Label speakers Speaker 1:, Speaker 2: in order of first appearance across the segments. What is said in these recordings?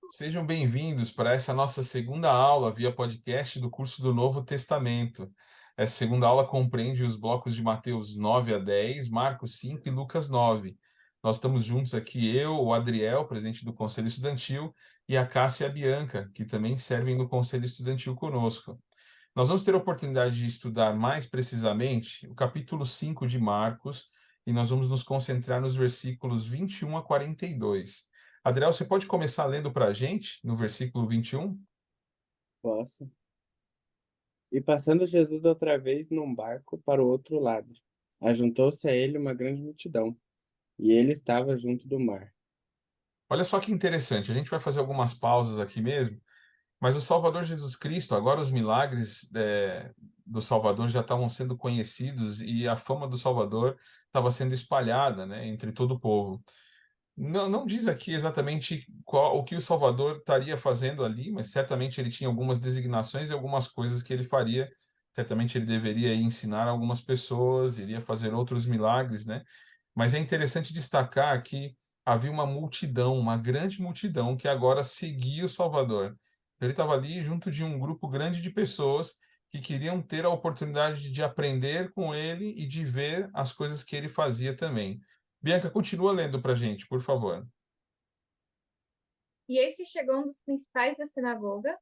Speaker 1: Sejam bem-vindos para essa nossa segunda aula via podcast do curso do Novo Testamento. Essa segunda aula compreende os blocos de Mateus 9 a 10, Marcos 5 e Lucas 9. Nós estamos juntos aqui, eu, o Adriel, presidente do Conselho Estudantil, e a Cássia e a Bianca, que também servem no Conselho Estudantil conosco. Nós vamos ter a oportunidade de estudar mais precisamente o capítulo 5 de Marcos, e nós vamos nos concentrar nos versículos 21 a 42. Adriel, você pode começar lendo para a gente, no versículo 21?
Speaker 2: Posso. E passando Jesus outra vez num barco para o outro lado, ajuntou-se a ele uma grande multidão, e ele estava junto do mar.
Speaker 1: Olha só que interessante, a gente vai fazer algumas pausas aqui mesmo, mas o Salvador Jesus Cristo, agora os milagres do Salvador já estavam sendo conhecidos e a fama do Salvador estava sendo espalhada, né, entre todo o povo. Não diz aqui exatamente o que o Salvador estaria fazendo ali, mas certamente ele tinha algumas designações e algumas coisas que ele faria. Certamente ele deveria ensinar algumas pessoas, iria fazer outros milagres, né? Mas é interessante destacar que havia uma multidão, uma grande multidão, que agora seguia o Salvador. Ele estava ali junto de um grupo grande de pessoas que queriam ter a oportunidade de aprender com ele e de ver as coisas que ele fazia também. Bianca, continua lendo para a gente, por favor.
Speaker 3: E eis que chegou um dos principais da sinagoga,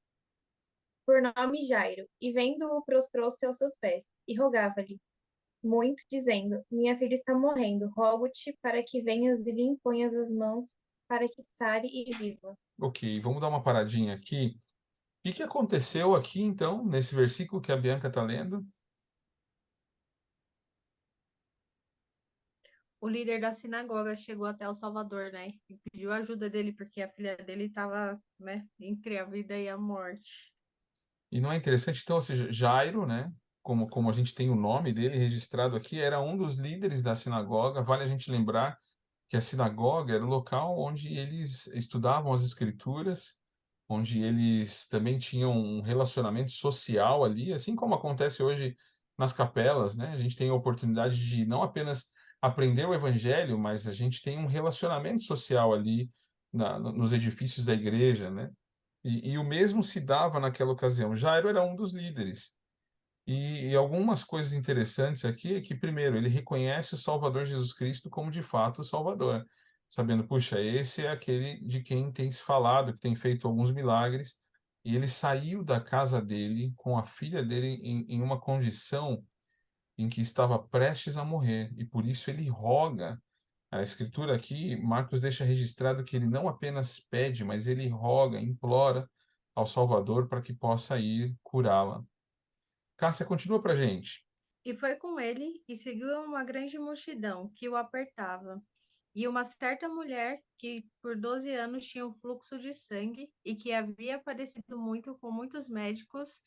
Speaker 3: por nome Jairo, e vendo-o, prostrou-se aos seus pés, e rogava-lhe muito, dizendo: Minha filha está morrendo, rogo-te para que venhas e lhe imponhas as mãos, para que sare e viva.
Speaker 1: Ok, vamos dar uma paradinha aqui. O que aconteceu aqui, então, nesse versículo que a Bianca está lendo?
Speaker 4: O líder da sinagoga chegou até o Salvador, né? E pediu ajuda dele, porque a filha dele estava, né, entre a vida e a morte.
Speaker 1: E não é interessante, então, ou seja, Jairo, né, como a gente tem o nome dele registrado aqui, era um dos líderes da sinagoga. Vale a gente lembrar que a sinagoga era o local onde eles estudavam as escrituras, onde eles também tinham um relacionamento social ali, assim como acontece hoje nas capelas, né? A gente tem a oportunidade de não apenas aprender o evangelho, mas a gente tem um relacionamento social ali nos edifícios da igreja, né? E o mesmo se dava naquela ocasião. Jairo era um dos líderes. E algumas coisas interessantes aqui é que, primeiro, ele reconhece o Salvador Jesus Cristo como de fato o Salvador, sabendo, puxa, esse é aquele de quem tem se falado, que tem feito alguns milagres, e ele saiu da casa dele com a filha dele em uma condição em que estava prestes a morrer, e por isso ele roga. A escritura aqui, Marcos deixa registrado que ele não apenas pede, mas ele roga, implora ao Salvador para que possa ir curá-la. Cássia, continua para gente.
Speaker 4: E foi com ele e seguiu uma grande multidão que o apertava. E uma certa mulher que por 12 anos tinha um fluxo de sangue e que havia padecido muito com muitos médicos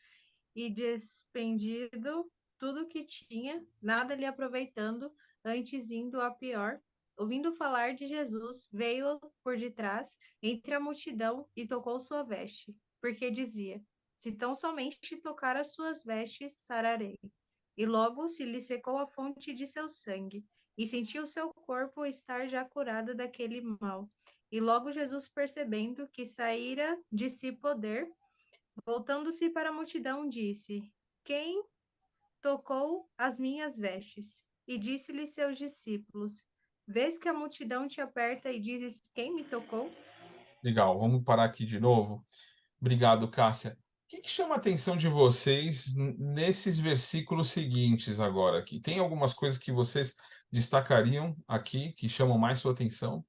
Speaker 4: e despendido tudo o que tinha, nada lhe aproveitando, antes indo a pior. Ouvindo falar de Jesus, veio por detrás, entre a multidão, e tocou sua veste, porque dizia: Se tão somente tocar as suas vestes, sararei. E logo se lhe secou a fonte de seu sangue, e sentiu seu corpo estar já curado daquele mal. E logo Jesus, percebendo que saíra de si poder, voltando-se para a multidão, disse: Quem tocou as minhas vestes? E disse-lhe seus discípulos: Vês que a multidão te aperta e dizes: Quem me tocou?
Speaker 1: Legal, vamos parar aqui de novo. Obrigado, Cássia. O que chama a atenção de vocês nesses versículos seguintes agora aqui? Tem algumas coisas que vocês destacariam aqui que chamam mais sua atenção?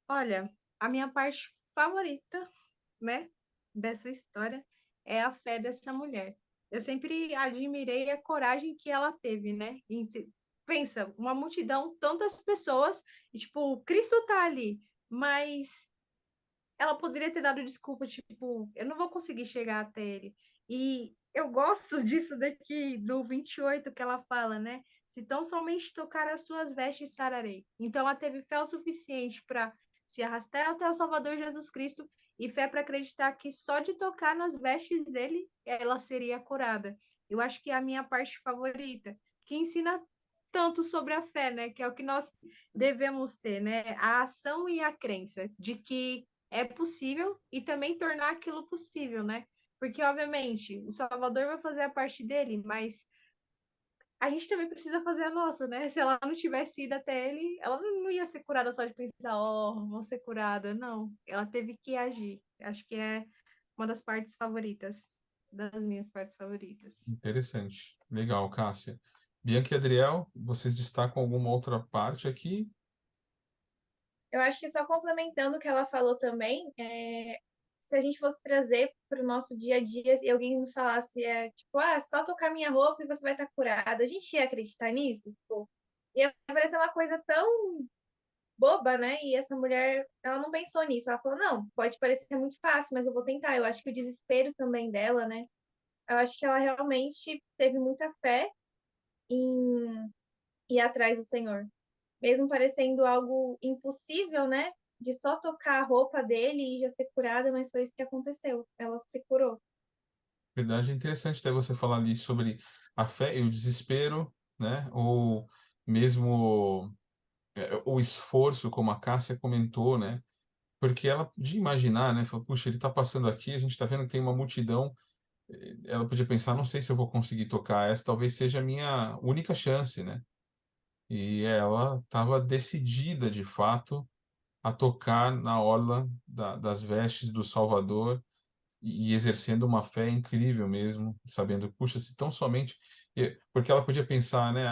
Speaker 4: Olha, a minha parte favorita, né, dessa história é a fé dessa mulher. Eu sempre admirei a coragem que ela teve, né? Pensa, uma multidão, tantas pessoas, e tipo, Cristo tá ali, mas ela poderia ter dado desculpa, tipo, eu não vou conseguir chegar até ele. E eu gosto disso daqui, do 28 que ela fala, né? Se tão somente tocar as suas vestes, sararei. Então ela teve fé o suficiente para se arrastar até o Salvador Jesus Cristo e fé para acreditar que só de tocar nas vestes dele, ela seria curada. Eu acho que é a minha parte favorita, que ensina tanto sobre a fé, né? Que é o que nós devemos ter, né? A ação e a crença de que é possível e também tornar aquilo possível, né? Porque, obviamente, o Salvador vai fazer a parte dele, mas a gente também precisa fazer a nossa, né? Se ela não tivesse ido até ele, ela não ia ser curada só de pensar, oh, vou ser curada. Não, ela teve que agir. Acho que é uma das partes favoritas, das minhas partes favoritas.
Speaker 1: Interessante. Legal, Cássia. Bianca e Adriel, vocês destacam alguma outra parte aqui?
Speaker 3: Eu acho que só complementando o que ela falou também, se a gente fosse trazer para o nosso dia a dia e alguém nos falasse, tipo, só tocar minha roupa e você vai estar curada, a gente ia acreditar nisso? Tipo, ia parecer uma coisa tão boba, né? E essa mulher, ela não pensou nisso. Ela falou, não, pode parecer muito fácil, mas eu vou tentar. Eu acho que o desespero também dela, né? Eu acho que ela realmente teve muita fé em ir atrás do Senhor. Mesmo parecendo algo impossível, né? De só tocar a roupa dele e já ser curada, mas foi isso que aconteceu. Ela se curou.
Speaker 1: Verdade, é interessante até você falar ali sobre a fé e o desespero, né? Ou mesmo o esforço, como a Cássia comentou, né? Porque ela podia imaginar, né? Falou, puxa, ele está passando aqui, a gente está vendo que tem uma multidão. Ela podia pensar, não sei se eu vou conseguir tocar, essa talvez seja a minha única chance, né? E ela estava decidida, de fato, a tocar na orla das vestes do Salvador e exercendo uma fé incrível mesmo, sabendo, puxa, se tão somente. Porque ela podia pensar, né?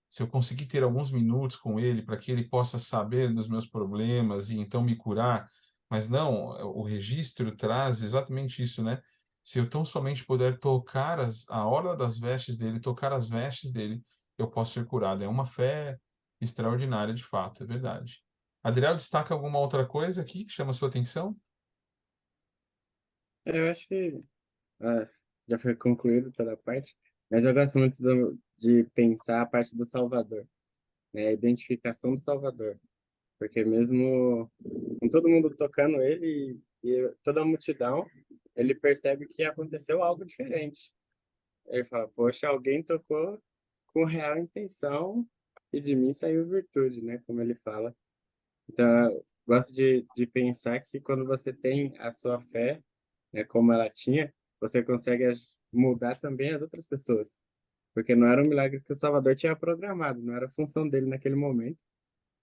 Speaker 1: Se eu conseguir ter alguns minutos com ele para que ele possa saber dos meus problemas e então me curar. Mas não, o registro traz exatamente isso, né? Se eu tão somente puder tocar a orla das vestes dele, tocar as vestes dele, eu posso ser curado. É uma fé extraordinária, de fato, é verdade. Adriel, destaca alguma outra coisa aqui que chama a sua atenção?
Speaker 2: Eu acho que ah, já foi concluído toda a parte, mas eu gosto muito de pensar a parte do Salvador, né? A identificação do Salvador. Porque mesmo com todo mundo tocando ele e toda a multidão, ele percebe que aconteceu algo diferente. Ele fala, poxa, alguém tocou com real intenção e de mim saiu virtude, né? Como ele fala. Então, eu gosto de pensar que quando você tem a sua fé, né, como ela tinha, você consegue mudar também as outras pessoas. Porque não era um milagre que o Salvador tinha programado, não era a função dele naquele momento,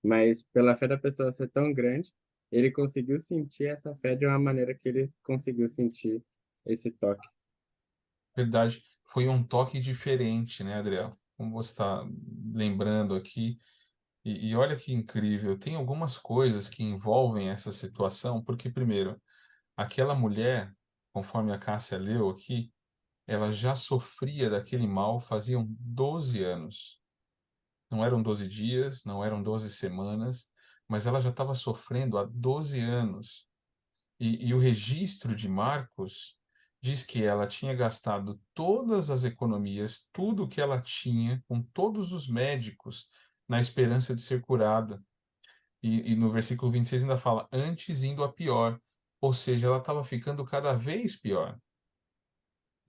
Speaker 2: mas pela fé da pessoa ser tão grande, ele conseguiu sentir essa fé de uma maneira que ele conseguiu sentir esse toque.
Speaker 1: Verdade, foi um toque diferente, né, Adriel? Como você está lembrando aqui. E olha que incrível, tem algumas coisas que envolvem essa situação, porque, primeiro, aquela mulher, conforme a Cássia leu aqui, ela já sofria daquele mal faziam 12 anos. Não eram 12 dias, não eram 12 semanas, mas ela já estava sofrendo há 12 anos. E o registro de Marcos diz que ela tinha gastado todas as economias, tudo que ela tinha, com todos os médicos, na esperança de ser curada. E no versículo 26 ainda fala, antes indo a pior. Ou seja, ela estava ficando cada vez pior.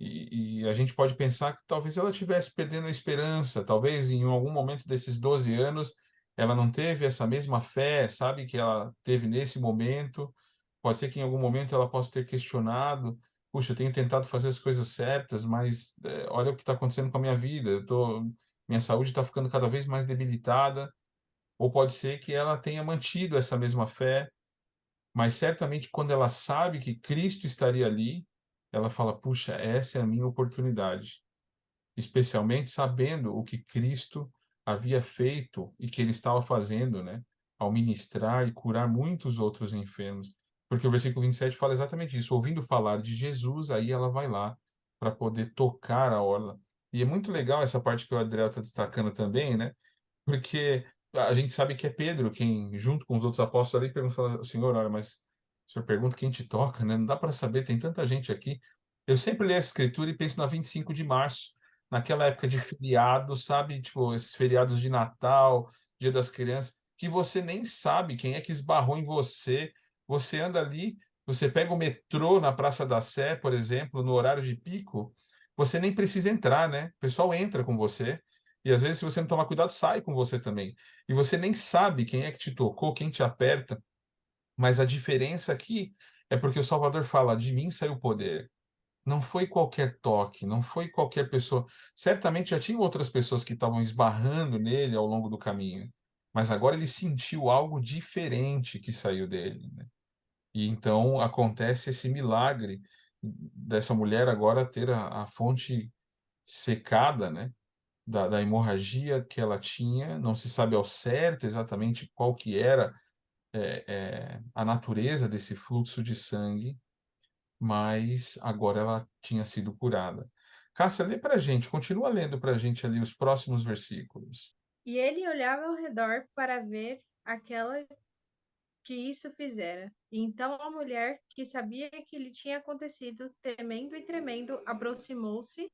Speaker 1: E a gente pode pensar que talvez ela estivesse perdendo a esperança, talvez em algum momento desses 12 anos ela não teve essa mesma fé, sabe, que ela teve nesse momento. Pode ser que em algum momento ela possa ter questionado, puxa, eu tenho tentado fazer as coisas certas, mas olha o que está acontecendo com a minha vida, minha saúde está ficando cada vez mais debilitada. Ou pode ser que ela tenha mantido essa mesma fé, mas certamente quando ela sabe que Cristo estaria ali, ela fala: puxa, essa é a minha oportunidade. Especialmente sabendo o que Cristo havia feito e que ele estava fazendo, né? Ao ministrar e curar muitos outros enfermos. Porque o versículo 27 fala exatamente isso. Ouvindo falar de Jesus, aí ela vai lá para poder tocar a orla. E é muito legal essa parte que o Adriel está destacando também, né? Porque a gente sabe que é Pedro quem, junto com os outros apóstolos ali, pergunta, fala, Senhor, olha, mas o senhor pergunta quem te toca, né? Não dá para saber, tem tanta gente aqui. Eu sempre leio a escritura e penso na 25 de março, naquela época de feriado, sabe? Tipo, esses feriados de Natal, Dia das Crianças, que você nem sabe quem é que esbarrou em você. Você anda ali, você pega o metrô na Praça da Sé, por exemplo, no horário de pico, você nem precisa entrar, né? O pessoal entra com você. E às vezes, se você não tomar cuidado, sai com você também. E você nem sabe quem é que te tocou, quem te aperta. Mas a diferença aqui é porque o Salvador fala: de mim saiu o poder. Não foi qualquer toque, não foi qualquer pessoa. Certamente já tinha outras pessoas que estavam esbarrando nele ao longo do caminho, mas agora ele sentiu algo diferente que saiu dele, né? E então acontece esse milagre dessa mulher agora ter a fonte secada, né? Da hemorragia que ela tinha. Não se sabe ao certo exatamente qual que era a natureza desse fluxo de sangue, mas agora ela tinha sido curada. Cássia, lê para a gente, continua lendo para a gente ali os próximos versículos.
Speaker 4: E ele olhava ao redor para ver aquela que isso fizera. E então a mulher, que sabia que lhe tinha acontecido, temendo e tremendo, aproximou-se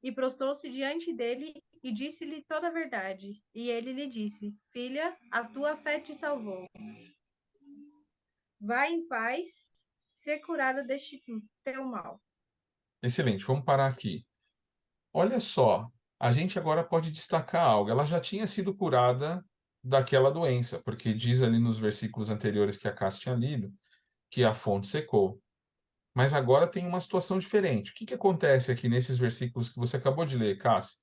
Speaker 4: e prostrou-se diante dele e disse-lhe toda a verdade. E ele lhe disse: Filha, a tua fé te salvou. Vai em paz, ser curada deste teu mal.
Speaker 1: Excelente, vamos parar aqui. Olha só, a gente agora pode destacar algo. Ela já tinha sido curada daquela doença, porque diz ali nos versículos anteriores que a Cássia tinha lido, que a fonte secou. Mas agora tem uma situação diferente. O que que acontece aqui nesses versículos que você acabou de ler, Cássia?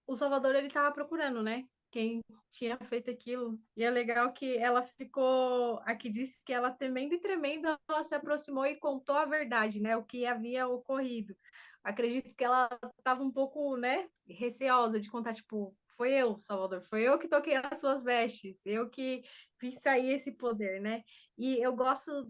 Speaker 4: O Salvador, ele estava procurando, né? Quem tinha feito aquilo. E é legal que ela ficou. Aqui disse que ela, temendo e tremendo, ela se aproximou e contou a verdade, né? O que havia ocorrido. Acredito que ela estava um pouco, né? Receosa de contar, tipo, foi eu, Salvador, foi eu que toquei as suas vestes, eu que fiz sair esse poder, né? E eu gosto.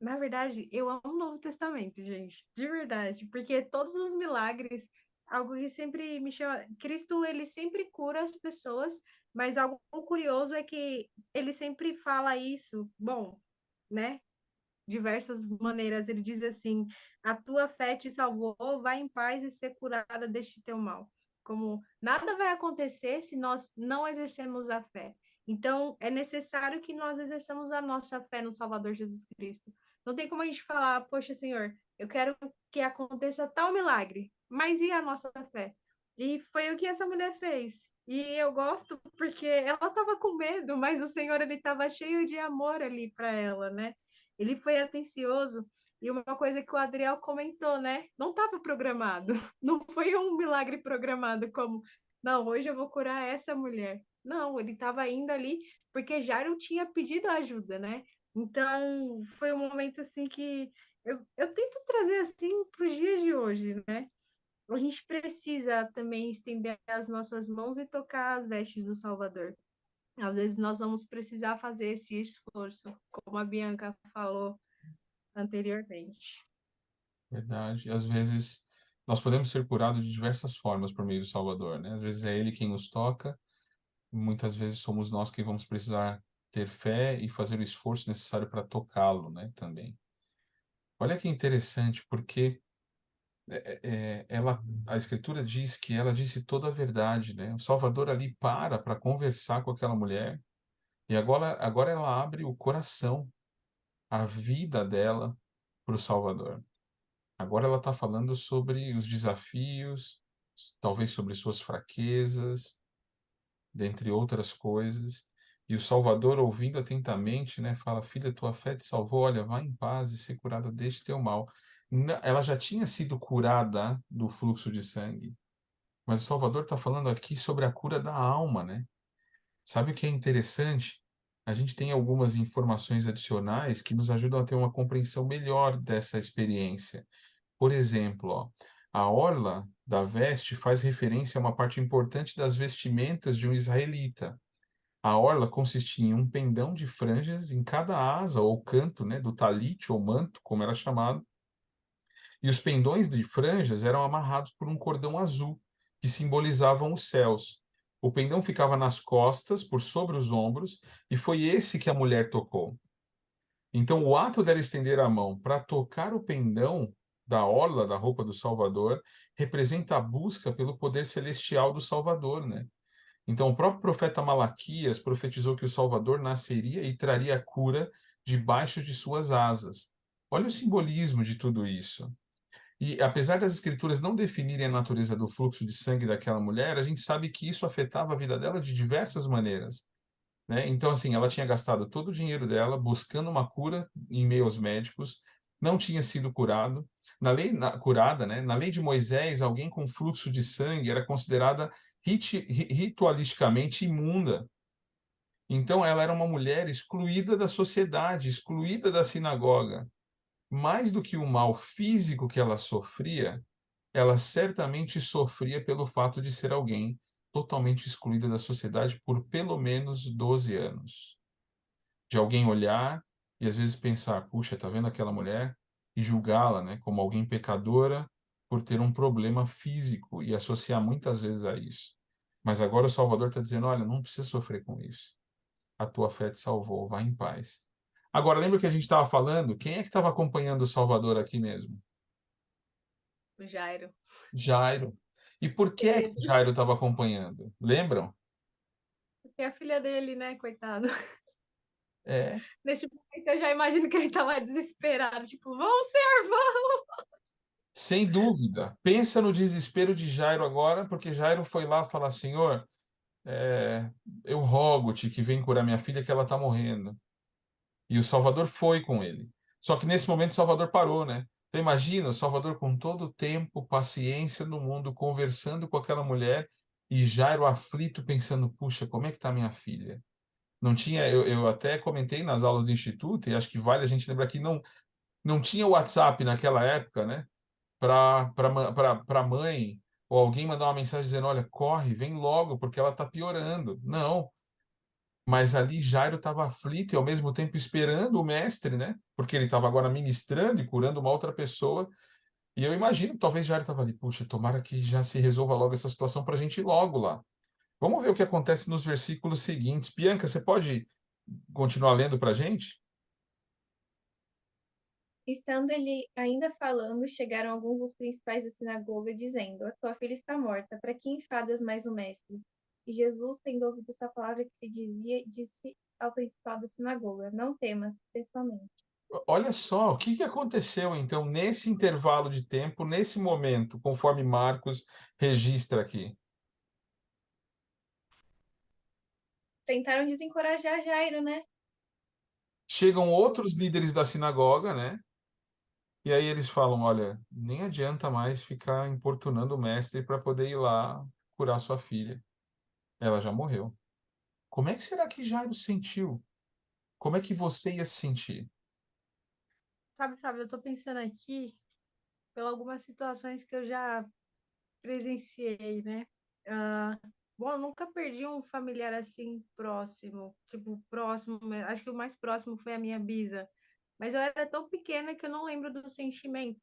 Speaker 4: Na verdade, eu amo o Novo Testamento, gente, de verdade, porque todos os milagres, algo que sempre me chama, Cristo, ele sempre cura as pessoas, mas algo curioso é que ele sempre fala isso, bom, né? Diversas maneiras, ele diz assim: a tua fé te salvou, vai em paz e ser curada deste teu mal. Como nada vai acontecer se nós não exercemos a fé. Então, é necessário que nós exerçamos a nossa fé no Salvador Jesus Cristo. Não tem como a gente falar, poxa, Senhor, eu quero que aconteça tal milagre, mas e a nossa fé? E foi o que essa mulher fez. E eu gosto porque ela estava com medo, mas o Senhor ele estava cheio de amor ali para ela, né? Ele foi atencioso. E uma coisa que o Adriel comentou, né? Não estava programado. Não foi um milagre programado como, não, hoje eu vou curar essa mulher. Não, ele estava indo ali porque Jairo tinha pedido ajuda, né? Então, foi um momento assim que eu tento trazer assim para os dias de hoje, né? A gente precisa também estender as nossas mãos e tocar as vestes do Salvador. Às vezes nós vamos precisar fazer esse esforço, como a Bianca falou anteriormente.
Speaker 1: Verdade. Às vezes nós podemos ser curados de diversas formas por meio do Salvador, né? Às vezes é Ele quem nos toca, muitas vezes somos nós que vamos precisar ter fé e fazer o esforço necessário para tocá-lo, né? Também. Olha que interessante, porque a Escritura diz que ela disse toda a verdade, né? O Salvador ali para conversar com aquela mulher e agora ela abre o coração, a vida dela para o Salvador. Agora ela está falando sobre os desafios, talvez sobre suas fraquezas, dentre outras coisas. E o Salvador, ouvindo atentamente, né, fala: Filha, tua fé te salvou, olha, vá em paz e ser curada deste teu mal. Ela já tinha sido curada do fluxo de sangue, mas o Salvador está falando aqui sobre a cura da alma, né? Sabe o que é interessante? A gente tem algumas informações adicionais que nos ajudam a ter uma compreensão melhor dessa experiência. Por exemplo, ó, a orla da veste faz referência a uma parte importante das vestimentas de um israelita. A orla consistia em um pendão de franjas em cada asa ou canto, né, do talite ou manto, como era chamado, e os pendões de franjas eram amarrados por um cordão azul, que simbolizavam os céus. O pendão ficava nas costas, por sobre os ombros, e foi esse que a mulher tocou. Então, o ato dela estender a mão para tocar o pendão da orla da roupa do Salvador representa a busca pelo poder celestial do Salvador, né? Então, o próprio profeta Malaquias profetizou que o Salvador nasceria e traria a cura debaixo de suas asas. Olha o simbolismo de tudo isso. E apesar das escrituras não definirem a natureza do fluxo de sangue daquela mulher, a gente sabe que isso afetava a vida dela de diversas maneiras. né? Então, assim, ela tinha gastado todo o dinheiro dela buscando uma cura em meio aos médicos, não tinha sido curado. Curada, né? Na lei de Moisés, alguém com fluxo de sangue era considerada ritualisticamente imunda. Então, ela era uma mulher excluída da sociedade, excluída da sinagoga. Mais do que o mal físico que ela certamente sofria pelo fato de ser alguém totalmente excluída da sociedade por pelo menos 12 anos. De alguém olhar e às vezes pensar, puxa, tá vendo aquela mulher? E julgá-la, né, como alguém pecadora por ter um problema físico e associar muitas vezes a isso. Mas agora o Salvador está dizendo, olha, não precisa sofrer com isso. A tua fé te salvou, vá em paz. Agora, lembra que a gente estava falando? Quem é que estava acompanhando o Salvador aqui mesmo?
Speaker 4: O Jairo.
Speaker 1: Jairo. E por que é que
Speaker 4: Ele,
Speaker 1: Jairo estava acompanhando? Lembram?
Speaker 4: porque é a filha dele, né, coitado.
Speaker 1: É,
Speaker 4: Nesse momento eu já imagino que ele tava desesperado, tipo, vão, senhor, vão!
Speaker 1: sem dúvida. Pensa no desespero de Jairo agora, porque Jairo foi lá falar, Senhor, é, eu rogo-te que venha curar minha filha, que ela está morrendo. E o Salvador foi com ele. Só que nesse momento o Salvador parou, né? Então imagina o Salvador com todo o tempo, paciência no mundo, conversando com aquela mulher e Jairo aflito, pensando, puxa, como é que está minha filha? Não tinha, eu até comentei nas aulas do instituto, e acho que vale a gente lembrar que não tinha WhatsApp naquela época, né? Para a mãe ou alguém mandar uma mensagem dizendo, olha, corre, vem logo, porque ela está piorando. Não. Mas ali Jairo estava aflito e ao mesmo tempo esperando o mestre, né? Porque ele estava agora ministrando e curando uma outra pessoa. E eu imagino, talvez Jairo estava ali, puxa, tomara que já se resolva logo essa situação para a gente ir logo lá. Vamos ver o que acontece nos versículos seguintes. Bianca, você pode continuar lendo para a gente?
Speaker 3: Estando ele ainda falando, chegaram alguns dos principais da sinagoga, dizendo: A tua filha está morta, para que enfadas mais o mestre? E Jesus, tendo ouvido essa palavra que se dizia, disse ao principal da sinagoga: Não temas, crê somente.
Speaker 1: Olha só, o que que aconteceu então nesse intervalo de tempo, nesse momento, conforme Marcos registra aqui?
Speaker 3: Tentaram desencorajar Jairo, né?
Speaker 1: Chegam outros líderes da sinagoga, né? E aí eles falam, olha, nem adianta mais ficar importunando o mestre para poder ir lá curar sua filha. Ela já morreu. Como é que será que Jairo sentiu? Como é que você ia se sentir?
Speaker 4: Sabe, Fábio, eu tô pensando aqui pelas algumas situações que eu já presenciei, né? Ah, bom, eu nunca perdi um familiar assim próximo, tipo, próximo, acho que o mais próximo foi a minha bisa. Mas eu era tão pequena que eu não lembro do sentimento.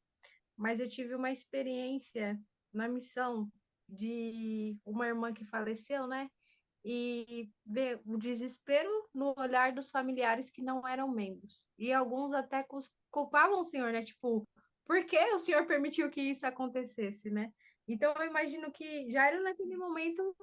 Speaker 4: Mas eu tive uma experiência na missão de uma irmã que faleceu, né? E ver o desespero no olhar dos familiares que não eram membros. E alguns até culpavam o Senhor, né? Tipo, por que o Senhor permitiu que isso acontecesse, né? Então eu imagino que Jairo naquele momento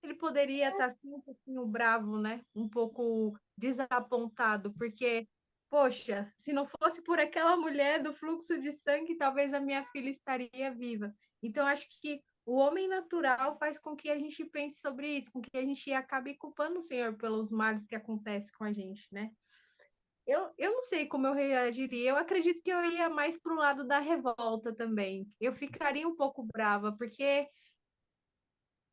Speaker 4: ele poderia estar assim um pouquinho bravo, né? Um pouco desapontado, porque poxa, se não fosse por aquela mulher do fluxo de sangue, talvez a minha filha estaria viva. Então acho que o homem natural faz com que a gente pense sobre isso, com que a gente acabe culpando o Senhor pelos males que acontecem com a gente, né? Eu não sei como eu reagiria. Eu acredito que eu ia mais pro lado da revolta também. Eu ficaria um pouco brava, porque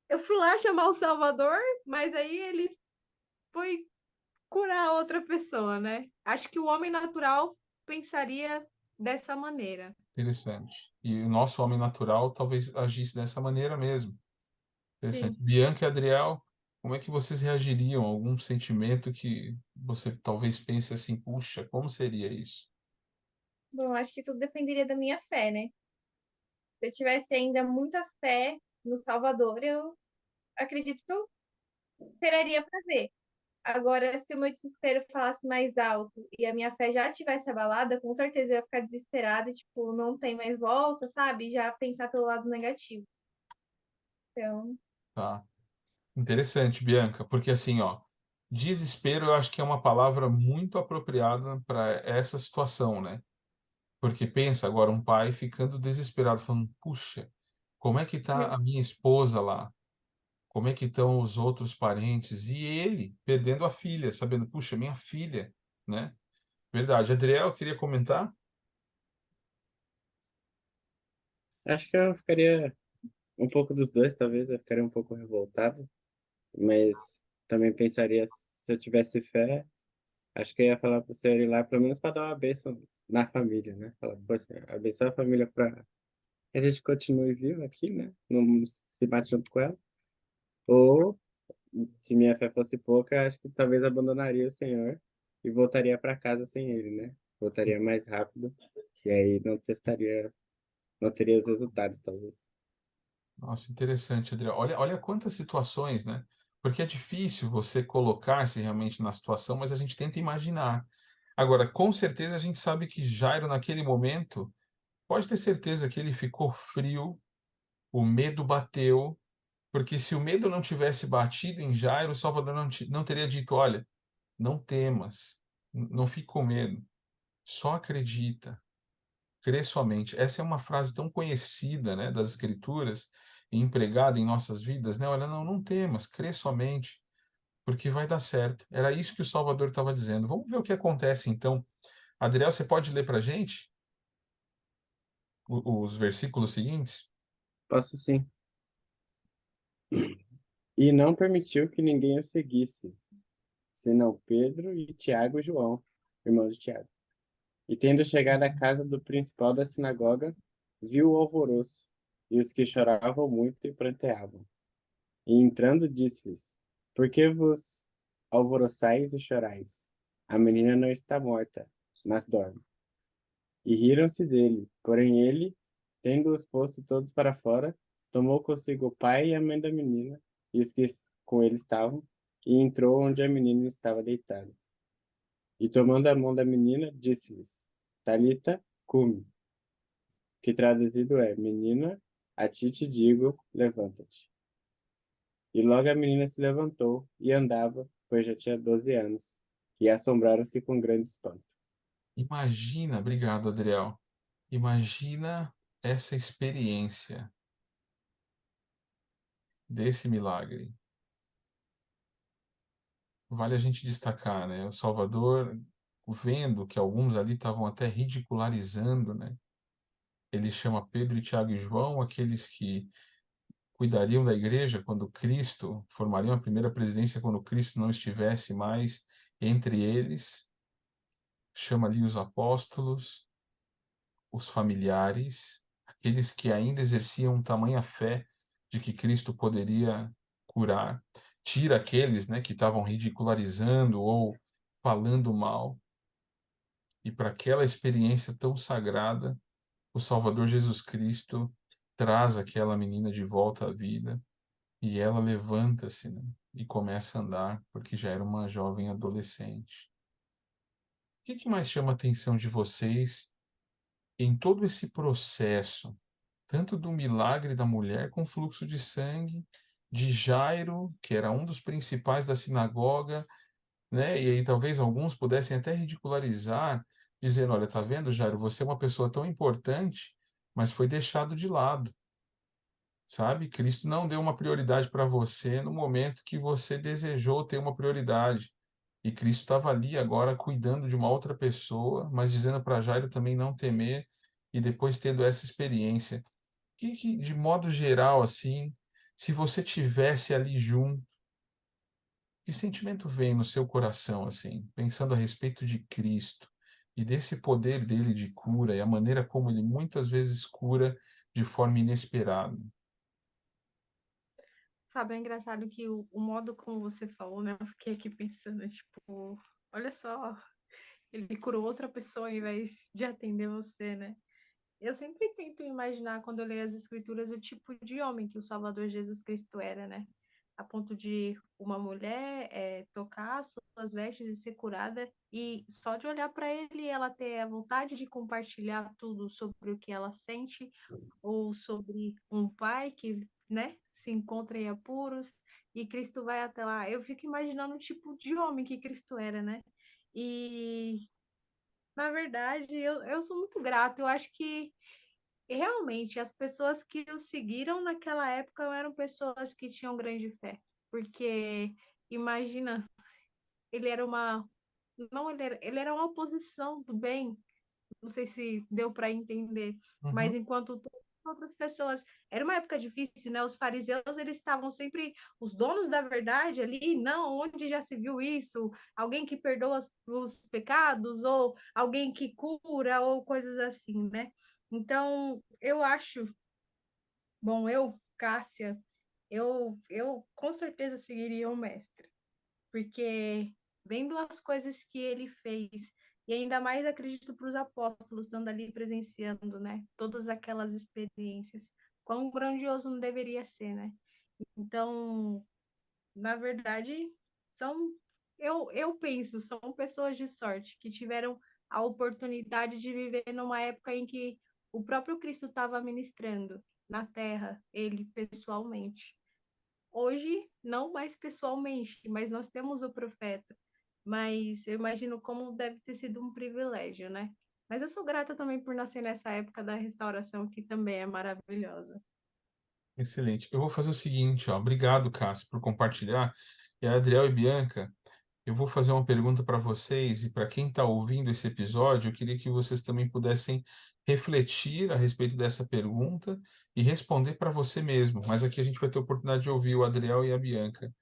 Speaker 4: eu fui lá chamar o Salvador, mas aí ele foi curar outra pessoa, né? Acho que o homem natural pensaria dessa maneira.
Speaker 1: Interessante. E o nosso homem natural talvez agisse dessa maneira mesmo. Interessante.
Speaker 4: Sim.
Speaker 1: Bianca e Adriel, como é que vocês reagiriam a algum sentimento que você talvez pense assim, puxa, como seria isso?
Speaker 3: Bom, acho que tudo dependeria da minha fé, né? Se eu tivesse ainda muita fé no Salvador, eu acredito que eu esperaria para ver. Agora, se o meu desespero falasse mais alto e a minha fé já tivesse abalada, com certeza eu ia ficar desesperada, e, tipo, não tem mais volta, sabe? Já pensar pelo lado negativo. Então,
Speaker 1: Tá? Interessante, Bianca, porque assim, ó, desespero eu acho que é uma palavra muito apropriada para essa situação, né? Porque pensa agora um pai ficando desesperado, falando, puxa, como é que tá a minha esposa lá? como é que estão os outros parentes, e ele perdendo a filha, sabendo, puxa, minha filha, né? Verdade. Adriel, queria comentar?
Speaker 2: Acho que eu ficaria um pouco dos dois, talvez. Eu ficaria um pouco revoltado, mas também pensaria, se eu tivesse fé, acho que eu ia falar pro senhor ir lá, pelo menos para dar uma bênção na família, né? Falar, poxa, abençoa a família para que a gente continue vivo aqui, né? Não se bate junto com ela. Ou, se minha fé fosse pouca, acho que talvez abandonaria o senhor e voltaria para casa sem ele, né? Voltaria mais rápido e aí não teria os resultados, talvez.
Speaker 1: Nossa, interessante, Adriel. Olha quantas situações, né? Porque é difícil você colocar-se realmente na situação, mas a gente tenta imaginar. Agora, com certeza a gente sabe que Jairo, naquele momento, pode ter certeza que ele ficou frio, o medo bateu, porque se o medo não tivesse batido em Jairo, o Salvador não teria dito: olha, não temas, não fique com medo, só acredita, crê somente. Essa é uma frase tão conhecida, né, das Escrituras e empregada em nossas vidas, né? Olha, não temas, crê somente, porque vai dar certo. Era isso que o Salvador estava dizendo. Vamos ver o que acontece então. Adriel, você pode ler para a gente os versículos seguintes?
Speaker 2: Posso sim. E não permitiu que ninguém o seguisse, senão Pedro e Tiago e João, irmãos de Tiago. E tendo chegado à casa do principal da sinagoga, viu o alvoroço, e os que choravam muito e pranteavam. E entrando, disse-lhes: Por que vos alvoroçais e chorais? A menina não está morta, mas dorme. E riram-se dele. Porém ele, tendo-os posto todos para fora, tomou consigo o pai e a mãe da menina, e os que com ele estavam, e entrou onde a menina estava deitada. E tomando a mão da menina, disse-lhes: Talita cumi, que traduzido é: Menina, a ti te digo, levanta-te. E logo a menina se levantou e andava, pois já tinha 12 anos, e assombraram-se com grande espanto.
Speaker 1: Imagina, obrigado, Adriel. Imagina essa experiência desse milagre. Vale a gente destacar, né? O Salvador, vendo que alguns ali estavam até ridicularizando, né? Ele chama Pedro, Tiago e João, aqueles que cuidariam da igreja quando Cristo, formariam a primeira presidência quando Cristo não estivesse mais entre eles. Chama ali os apóstolos, os familiares, aqueles que ainda exerciam tamanha fé de que Cristo poderia curar. Tira aqueles, né, que estavam ridicularizando ou falando mal. E para aquela experiência tão sagrada, o Salvador Jesus Cristo traz aquela menina de volta à vida e ela levanta-se, né, e começa a andar, porque já era uma jovem adolescente. O que mais chama a atenção de vocês em todo esse processo, tanto do milagre da mulher com fluxo de sangue, de Jairo, que era um dos principais da sinagoga, né? E aí talvez alguns pudessem até ridicularizar, dizendo: olha, tá vendo, Jairo, você é uma pessoa tão importante, mas foi deixado de lado, sabe? Cristo não deu uma prioridade para você no momento que você desejou ter uma prioridade. E Cristo estava ali agora cuidando de uma outra pessoa, mas dizendo para Jairo também não temer, e depois tendo essa experiência. De modo geral, assim, se você tivesse ali junto, que sentimento vem no seu coração, assim, pensando a respeito de Cristo e desse poder dele de cura e a maneira como ele muitas vezes cura de forma inesperada?
Speaker 4: Sabe, é engraçado que o modo como você falou, né? Eu fiquei aqui pensando, tipo, olha só, ele curou outra pessoa ao invés de atender você, né? Eu sempre tento imaginar, quando eu leio as escrituras, o tipo de homem que o Salvador Jesus Cristo era, né? A ponto de uma mulher tocar suas vestes e ser curada, e só de olhar para ele, ela ter a vontade de compartilhar tudo sobre o que ela sente, ou sobre um pai que, né, se encontra em apuros, e Cristo vai até lá. Eu fico imaginando o tipo de homem que Cristo era, né? E, na verdade, eu sou muito grata. Eu acho que E realmente, as pessoas que o seguiram naquela época eram pessoas que tinham grande fé. Porque, imagina, ele era uma. Não, ele era uma oposição do bem. Não sei se deu para entender, mas
Speaker 1: Uhum.
Speaker 4: enquanto todas as outras pessoas, era uma época difícil, né? Os fariseus, eles estavam sempre os donos da verdade ali, não, onde já se viu isso? Alguém que perdoa os pecados ou alguém que cura ou coisas assim, né? Então, eu acho, bom, Cássia, eu com certeza seguiria o mestre porque vendo as coisas que ele fez, e ainda mais acredito para os apóstolos, estando ali presenciando, né? Todas aquelas experiências, quão grandioso não deveria ser, né? Então, na verdade, são, eu penso, são pessoas de sorte que tiveram a oportunidade de viver numa época em que o próprio Cristo estava ministrando na terra, ele pessoalmente. Hoje, não mais pessoalmente, mas nós temos o profeta. Mas eu imagino como deve ter sido um privilégio, né? Mas eu sou grata também por nascer nessa época da restauração, que também é maravilhosa.
Speaker 1: Excelente. Eu vou fazer o seguinte, ó. Obrigado, Cássio, por compartilhar. E a Adriel e Bianca, eu vou fazer uma pergunta para vocês e para quem está ouvindo esse episódio, eu queria que vocês também pudessem refletir a respeito dessa pergunta e responder para você mesmo. Mas aqui a gente vai ter a oportunidade de ouvir o Adriel e a Bianca.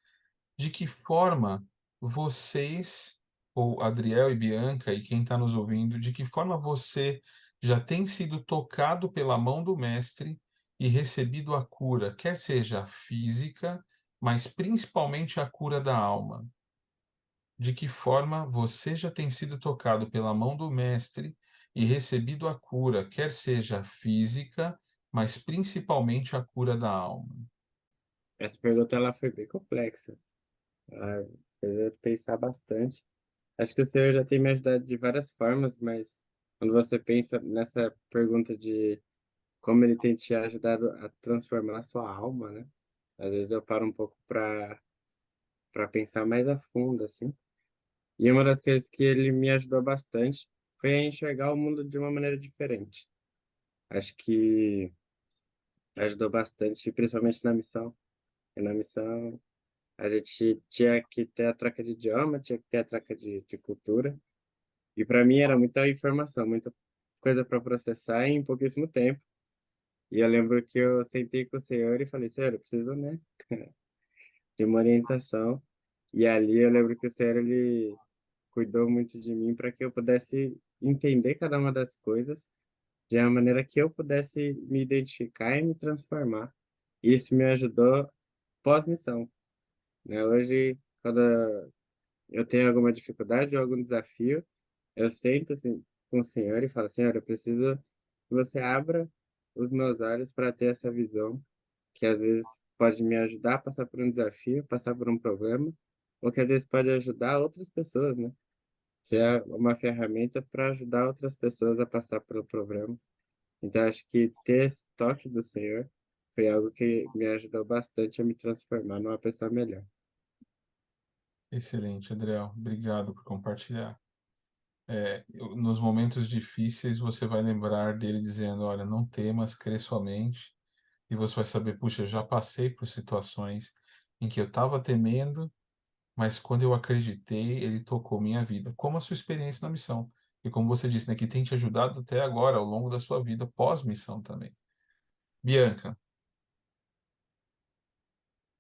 Speaker 1: De que forma vocês, ou Adriel e Bianca, e quem está nos ouvindo, de que forma você já tem sido tocado pela mão do Mestre e recebido a cura, quer seja física, mas principalmente a cura da alma? De que forma você já tem sido tocado pela mão do Mestre e recebido a cura, quer seja física, mas principalmente a cura da alma?
Speaker 2: Essa pergunta ela foi bem complexa. Ela fez eu pensar bastante. Acho que o Senhor já tem me ajudado de várias formas, mas quando você pensa nessa pergunta de como ele tem te ajudado a transformar a sua alma, né? Às vezes eu paro um pouco para pensar mais a fundo, assim. E uma das coisas que ele me ajudou bastante foi a enxergar o mundo de uma maneira diferente. Acho que ajudou bastante, principalmente na missão. E na missão, a gente tinha que ter a troca de idioma, tinha que ter a troca de cultura. E para mim era muita informação, muita coisa para processar em pouquíssimo tempo. E eu lembro que eu sentei com o Senhor e falei, Senhor, eu preciso, né, de uma orientação. E ali eu lembro que o Senhor, ele cuidou muito de mim para que eu pudesse entender cada uma das coisas de uma maneira que eu pudesse me identificar e me transformar. Isso me ajudou pós-missão, né? Hoje, quando eu tenho alguma dificuldade ou algum desafio, eu sento assim com o Senhor e falo, Senhor, eu preciso que você abra os meus olhos para ter essa visão, que às vezes pode me ajudar a passar por um desafio, passar por um problema, ou que às vezes pode ajudar outras pessoas, né? Ser uma ferramenta para ajudar outras pessoas a passar pelo problema. Então, acho que ter esse toque do Senhor foi algo que me ajudou bastante a me transformar numa pessoa melhor.
Speaker 1: Excelente, Adriel. Obrigado por compartilhar. Nos momentos difíceis, você vai lembrar dele dizendo: Olha, não temas, crê somente. E você vai saber: Puxa, eu já passei por situações em que eu estava temendo, mas quando eu acreditei, ele tocou minha vida. Como a sua experiência na missão. E como você disse, né, que tem te ajudado até agora, ao longo da sua vida, pós-missão também. Bianca,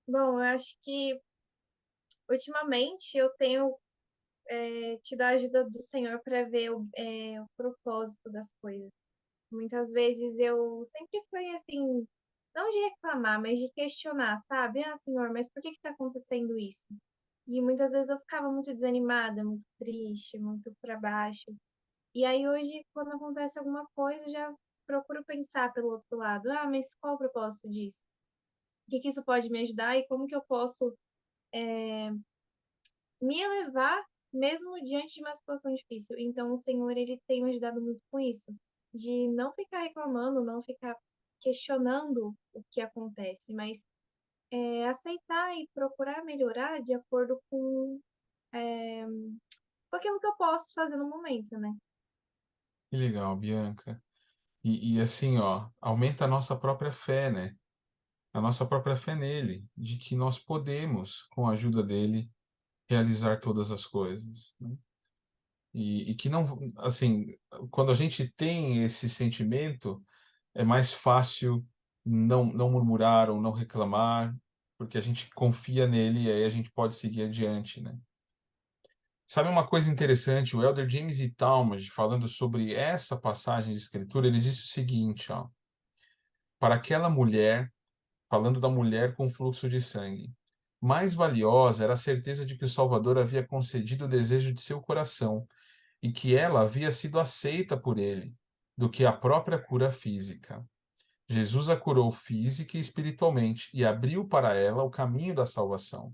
Speaker 3: Bom, eu acho que ultimamente eu tenho tido a ajuda do Senhor para ver o propósito das coisas. Muitas vezes eu sempre fui assim, não de reclamar, mas de questionar, sabe? Ah, Senhor, mas por que está acontecendo isso? E muitas vezes eu ficava muito desanimada, muito triste, muito para baixo. E aí hoje, quando acontece alguma coisa, eu já procuro pensar pelo outro lado. Ah, mas qual o propósito disso? O que que isso pode me ajudar e como que eu posso me elevar mesmo diante de uma situação difícil? Então, o Senhor, ele tem me ajudado muito com isso, de não ficar reclamando, não ficar questionando o que acontece, mas aceitar e procurar melhorar de acordo com aquilo que eu posso fazer no momento, né?
Speaker 1: que legal, Bianca. E assim, ó, aumenta a nossa própria fé, né? A nossa própria fé nele, de que nós podemos, com a ajuda dele, realizar todas as coisas, né? E que não, assim, quando a gente tem esse sentimento, é mais fácil não murmurar ou não reclamar, porque a gente confia nele e aí a gente pode seguir adiante, né? Sabe uma coisa interessante? O elder James E. Talmage, falando sobre essa passagem de escritura, ele disse o seguinte, ó: para aquela mulher, falando da mulher com fluxo de sangue, mais valiosa era a certeza de que o Salvador havia concedido o desejo de seu coração e que ela havia sido aceita por ele, do que a própria cura física. Jesus a curou física e espiritualmente e abriu para ela o caminho da salvação.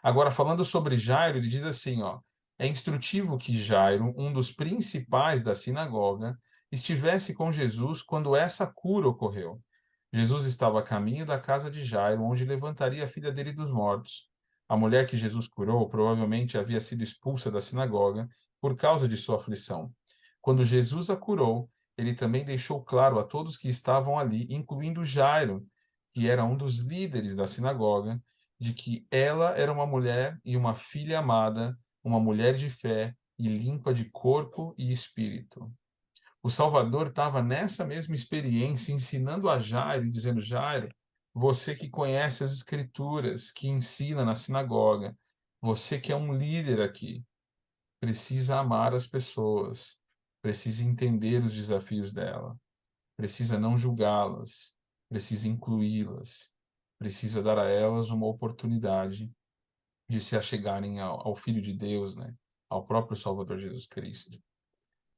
Speaker 1: Agora, falando sobre Jairo, ele diz assim, ó: é instrutivo que Jairo, um dos principais da sinagoga, estivesse com Jesus quando essa cura ocorreu. Jesus estava a caminho da casa de Jairo, onde levantaria a filha dele dos mortos. A mulher que Jesus curou provavelmente havia sido expulsa da sinagoga por causa de sua aflição. Quando Jesus a curou, ele também deixou claro a todos que estavam ali, incluindo Jairo, que era um dos líderes da sinagoga, de que ela era uma mulher e uma filha amada, uma mulher de fé e limpa de corpo e espírito. O Salvador estava nessa mesma experiência, ensinando a Jairo, dizendo: Jairo, você que conhece as Escrituras, que ensina na sinagoga, você que é um líder aqui, precisa amar as pessoas, precisa entender os desafios dela, precisa não julgá-las, precisa incluí-las, precisa dar a elas uma oportunidade de se achegarem ao Filho de Deus, né? Ao próprio Salvador Jesus Cristo.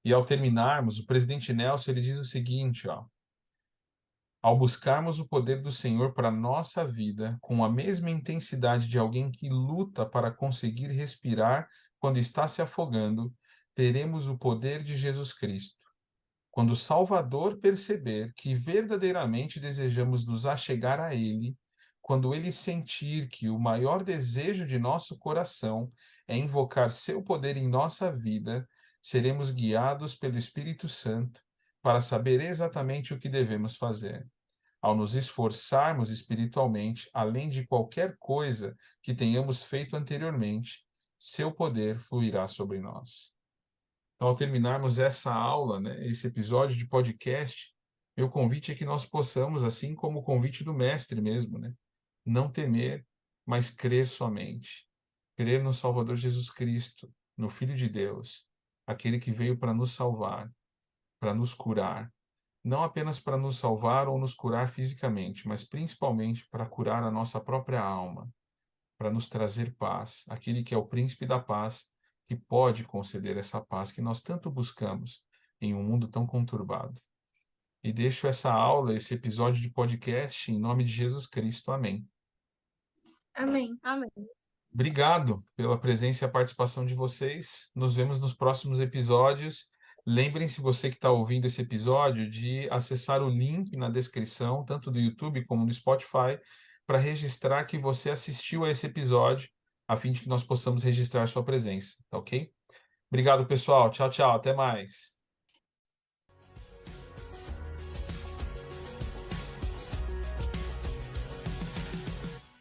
Speaker 1: E ao terminarmos, o presidente Nelson ele diz o seguinte, ó: ao buscarmos o poder do Senhor para nossa vida com a mesma intensidade de alguém que luta para conseguir respirar quando está se afogando, teremos o poder de Jesus Cristo. Quando o Salvador perceber que verdadeiramente desejamos nos achegar a Ele, quando Ele sentir que o maior desejo de nosso coração é invocar seu poder em nossa vida, seremos guiados pelo Espírito Santo para saber exatamente o que devemos fazer. Ao nos esforçarmos espiritualmente, além de qualquer coisa que tenhamos feito anteriormente, seu poder fluirá sobre nós. Então, ao terminarmos essa aula, né, esse episódio de podcast, meu convite é que nós possamos, assim como o convite do mestre mesmo, né, não temer, mas crer somente. Crer no Salvador Jesus Cristo, no Filho de Deus, aquele que veio para nos salvar, para nos curar. Não apenas para nos salvar ou nos curar fisicamente, mas principalmente para curar a nossa própria alma, para nos trazer paz, aquele que é o príncipe da paz, que pode conceder essa paz que nós tanto buscamos em um mundo tão conturbado. E deixo essa aula, esse episódio de podcast em nome de Jesus Cristo. Amém.
Speaker 3: Amém.
Speaker 4: Amém.
Speaker 1: Obrigado pela presença e a participação de vocês. Nos vemos nos próximos episódios. Lembrem-se, você que está ouvindo esse episódio, de acessar o link na descrição, tanto do YouTube como do Spotify, para registrar que você assistiu a esse episódio, a fim de que nós possamos registrar sua presença, tá ok? Obrigado, pessoal. Tchau, tchau. Até mais.